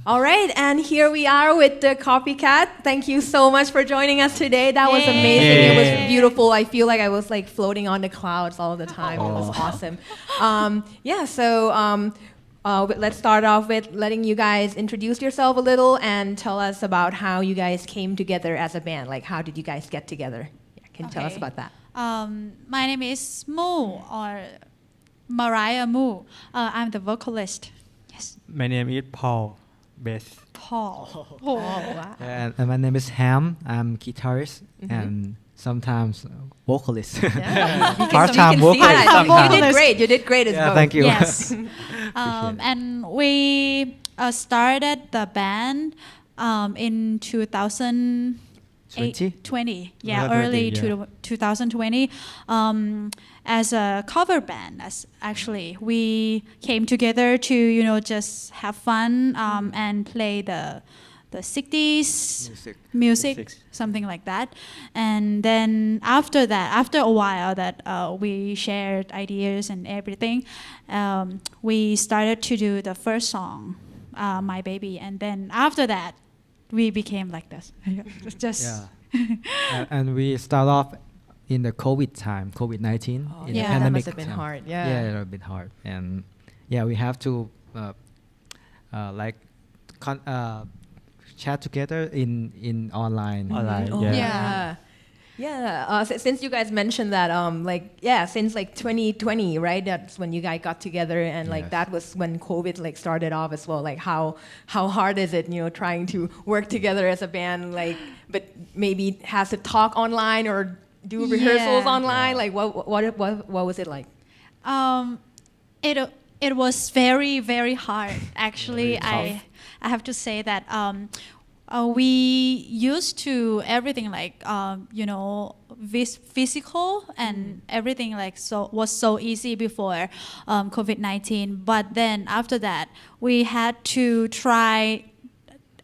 All right, and here we are with the Kopycat. Thank you so much for joining us today. That was amazing. It was beautiful. I feel like I was like floating on the clouds all the time. It was awesome. Let's start off with letting you guys introduce yourself a little and tell us about how you guys came together as a band. Like, how did you guys get together? Can you tell us about that? My name is Moo, or Mariah Moo. I'm the vocalist. Yes. My name is Paul, bass. Paul. Oh, wow. And my name is Ham. I'm guitarist and sometimes vocalist. Part-time vocalist. You did great. You did great as well. Thank you. Yes. And we started the band in 2020. Yeah, early 2020. As a cover band, actually, we came together to just have fun and play the 60s music, something like that. And then after a while that we shared ideas and everything, we started to do the first song, My Baby. And then after that, we became like this. And we start off in the COVID time, COVID-19. In the pandemic that must have been hard. Yeah, it was a bit hard. And we have to chat together in online. Since you guys mentioned that, since 2020, right? That's when you guys got together, and that was when COVID started off as well. Like, how hard is it, trying to work together as a band, but maybe has to talk online or do rehearsals online? Like, what was it like? It was very, very hard. Actually, I have to say that we used to everything physical, and everything was so easy before COVID-19. But then after that, we had to try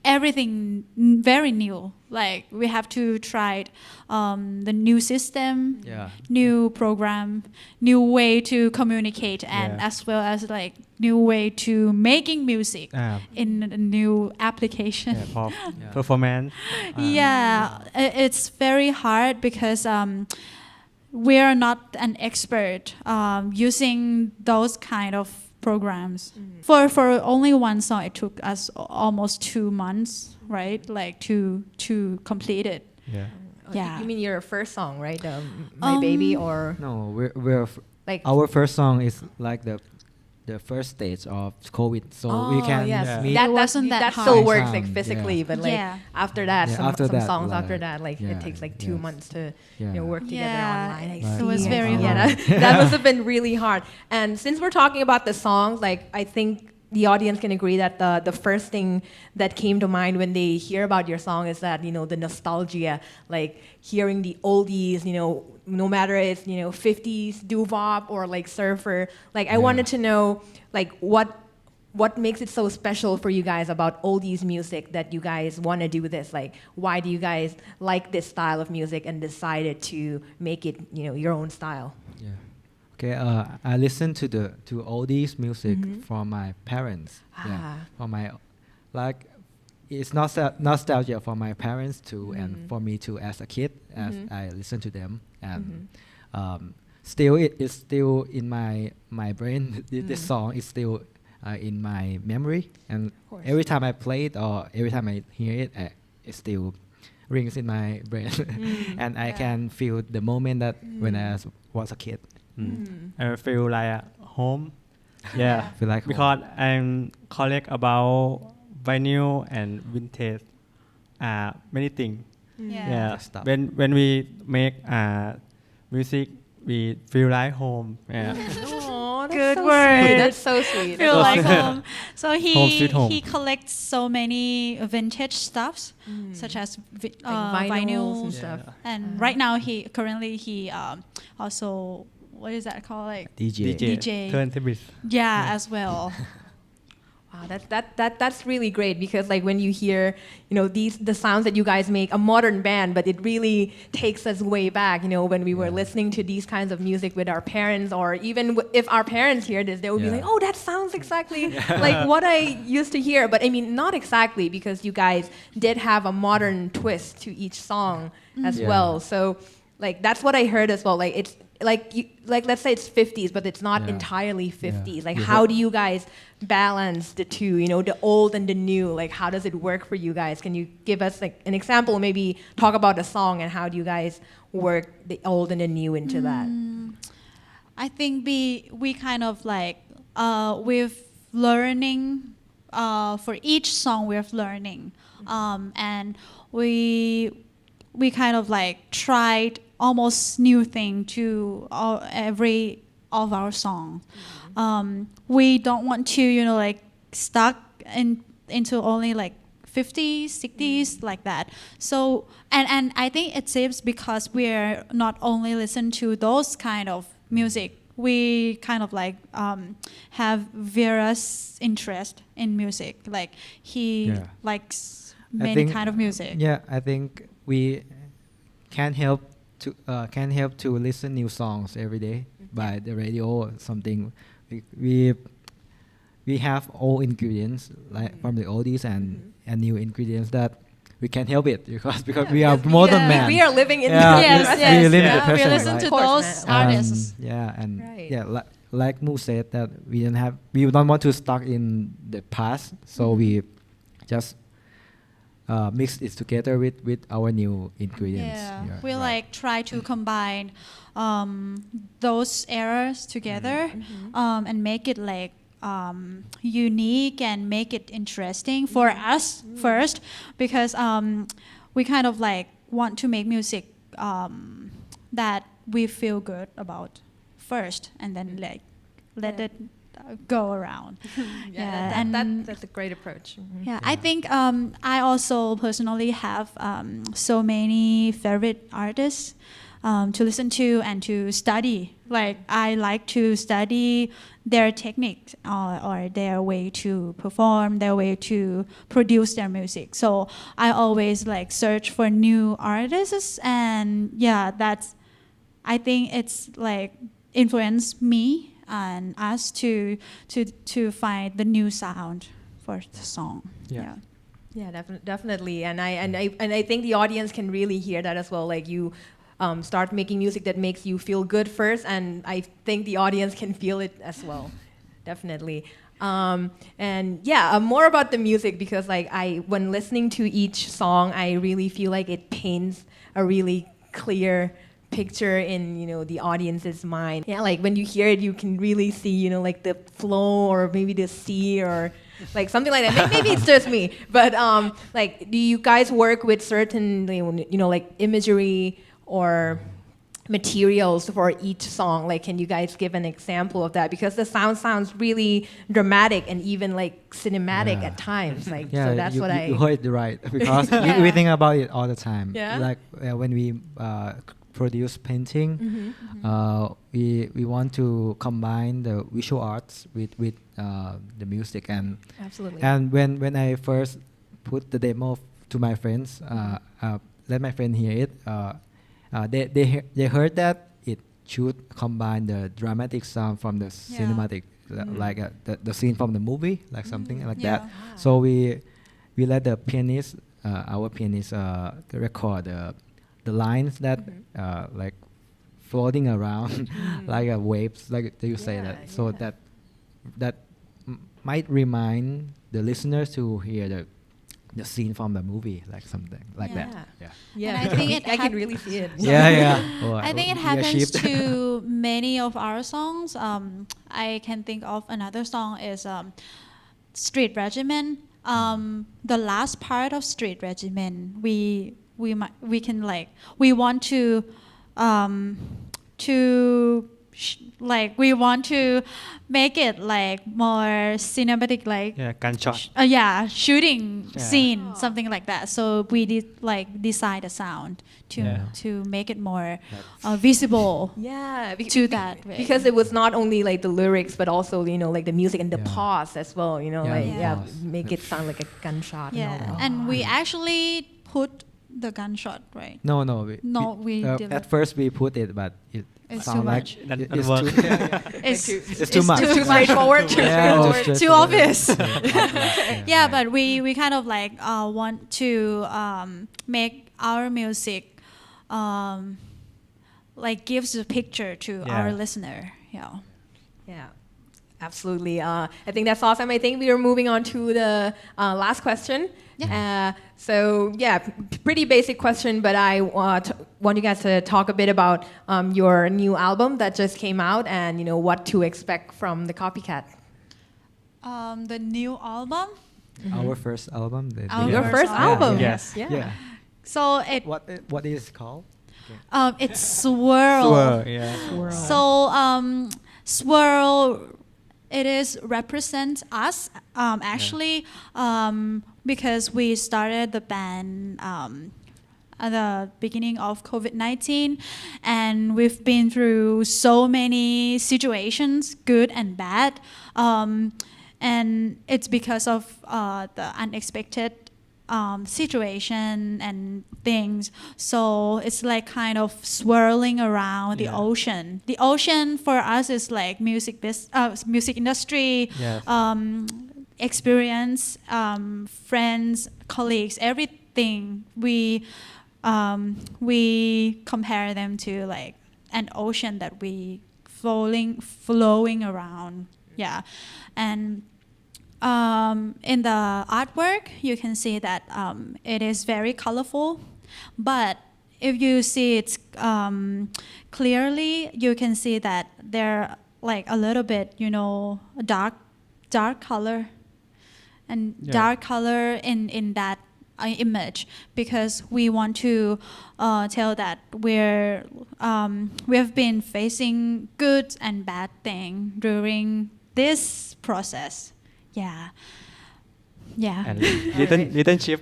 everything very new. Like, we have to try the new system, new program, new way to communicate, and as well as new way to making music in a new application. Performance. It's very hard because we are not an expert using those kind of programs. For only one song, it took us almost 2 months, right? To complete it. You mean your first song, right? My Baby, or no? We're our first song is the first stage of COVID, so we can meet. That still works physically, but after that, some songs after that, it takes 2 months to work together online. It was very hard. That must have been really hard. And since we're talking about the songs, I think the audience can agree that the first thing that came to mind when they hear about your song is that the nostalgia, hearing the oldies, no matter it's 50s doo-wop or surfer. I wanted to know what makes it so special for you guys about oldies music that you guys want to do this. Why do you guys like this style of music and decided to make it your own style? Okay, I listen to oldies music from my parents. From my it's nostalgia for my parents too, and for me too as a kid, as I listen to them, and still it's still in my brain. This song is still in my memory, and every time I play it or every time I hear it, it still rings in my brain, and I can feel the moment that when I was a kid. I feel like home. Feel like because I'm collect about vinyl and vintage, many things. Stuff. When we make music, we feel like home. Oh, that's Good so word. Sweet. That's so sweet. Feel like home. So home. he collects so many vintage stuffs, such as vinyls and stuff. And right now he also, what is that called? DJ. Turntable. As well. Wow, that's really great because like when you hear, the sounds that you guys make, a modern band, but it really takes us way back, when we were listening to these kinds of music with our parents, or even if our parents hear this, they would be like, oh, that sounds exactly like what I used to hear. But I mean, not exactly, because you guys did have a modern twist to each song as well. So like that's what I heard as well. Like it's like let's say it's 50s, but it's not entirely 50s. Like how do you guys balance the two, the old and the new? Like how does it work for you guys? Can you give us like an example, maybe talk about a song and how do you guys work the old and the new into that? I think we kind of like with learning for each song we're learning, and we kind of like tried almost new thing to every of our song. We don't want to like stuck into only like 50s, 60s like that. So and I think it seems because we're not only listen to those kind of music, we kind of like have various interest in music. Like he likes many kind of music. Yeah, I think we can't help to listen new songs every day by the radio or something. We have all ingredients like from the oldies and new ingredients that we can't help it because we are modern man. We are living in we live in the We present, listen right? to those artists. Like Mu said that we don't want to stuck in the past, so we just mix it together with our new ingredients. We like try to combine those eras together and make it like unique and make it interesting for us first, because we kind of like want to make music that we feel good about first, and then like let it go around. That's a great approach. I think I also personally have so many favorite artists to listen to and to study. Like I like to study their technique or their way to perform, their way to produce their music. So I always like search for new artists, and I think it's like influenced me and us to find the new sound for the song. Definitely. And I think the audience can really hear that as well. Like you start making music that makes you feel good first, and I think the audience can feel it as well. Definitely. More about the music, because like when listening to each song, I really feel like it paints a really clear picture in the audience's mind. Like when you hear it, you can really see like the flow, or maybe the sea, or like something like that. Maybe it's just me, but like do you guys work with certain like imagery or materials for each song? Like can you guys give an example of that, because the sound sounds really dramatic and even like cinematic at times, like so that's you you heard it right, because we think about it all the time. Like when we produce painting, we want to combine the visual arts with the music, and absolutely. And when I first put the demo to my friends, let my friend hear it, they heard that it should combine the dramatic sound from the cinematic, like the scene from the movie, like something like that. So we let the pianist, our pianist, record the lines that like floating around like waves, like you say that. So that might remind the listeners to hear the scene from the movie, like something like that. And I think I can really see it. I think it happens to many of our songs. I can think of another song is Street Regiment. The last part of Street Regiment, we want to like we want to make it like more cinematic, like gunshot. shooting Yeah. scene, something like that. So we did like design the sound to make it more visible. Yeah, to that way. because it was not only like the lyrics, but also like the music and the pause as well. pause. Make it sound like a gunshot. And all Yeah, that. and we actually put the gunshot, right? No, We did at first we put it, but It's sound too like much. That it's doesn't too, It's too much. Too straightforward. Yeah, too straightforward. obvious. Yeah, Yeah, right. but we kind of like want to make our music like gives a picture to our listener. Yeah. Yeah, absolutely. I think that's awesome. I think we are moving on to the last question. Yeah. Pretty basic question, but I want you guys to talk a bit about your new album that just came out and what to expect from the Kopycat. The new album. Our first album. Your first album. Yes. Yeah. So What is it called? it's Swirl. Swirl, yeah. So Swirl, it is represents us actually because we started the band at the beginning of COVID-19, and we've been through so many situations, good and bad, and it's because of the unexpected situation and things. So it's like kind of swirling around the ocean. The ocean for us is like music industry, Yes. experience, friends, colleagues, everything. We compare them to like an ocean that we flowing around. Yeah, and in the artwork, you can see that it is very colorful, but if you see it clearly, you can see that they're like a little bit, dark color, and dark color in that image, because we want to tell that we have been facing good and bad thing during this process. Yeah. And little ship,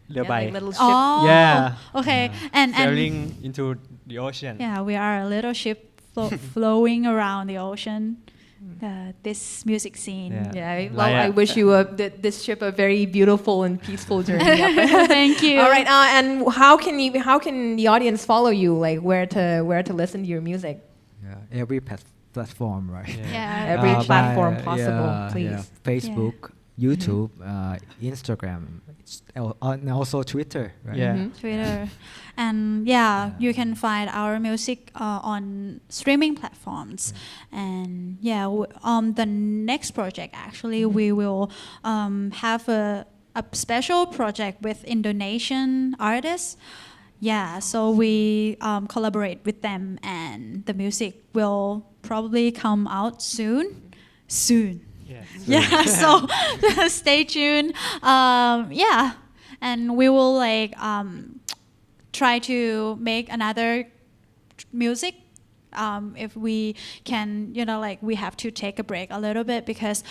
Yeah, by like little ship. Oh. Yeah. Okay. And sailing into the ocean. yeah, we are a little ship flowing around the ocean. This music scene. Yeah, Like, I wish you this trip a very beautiful and peaceful journey. Thank you. All right, and how can the audience follow you? Like where to listen to your music? Yeah, every platform, right? Yeah. Every platform by- possible, please. Facebook, YouTube, Instagram, and also Twitter, right? Yeah. Twitter. And you can find our music on streaming platforms. And the next project, actually, we will have a special project with Indonesian artists. Yeah, so we collaborate with them, and the music will probably come out soon. Yeah, so stay tuned. And we will like try to make another music. If we can, we have to take a break a little bit because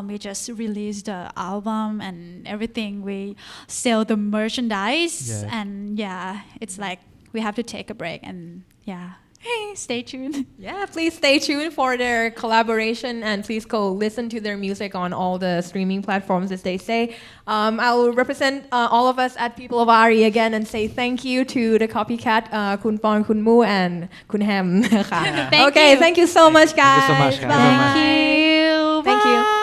we just released the album and everything. We sell the merchandise, and it's like we have to take a break, and hey, stay tuned. Yeah, please stay tuned for their collaboration, and please go listen to their music on all the streaming platforms, as they say. I'll represent all of us at People of Ari again and say thank you to the Kopycat, Kun Pon, Kun Mu, and Kun Hem. Thank Okay, you. thank you so much, guys. Thank you so much, guys. Bye. Thank you. Thank you.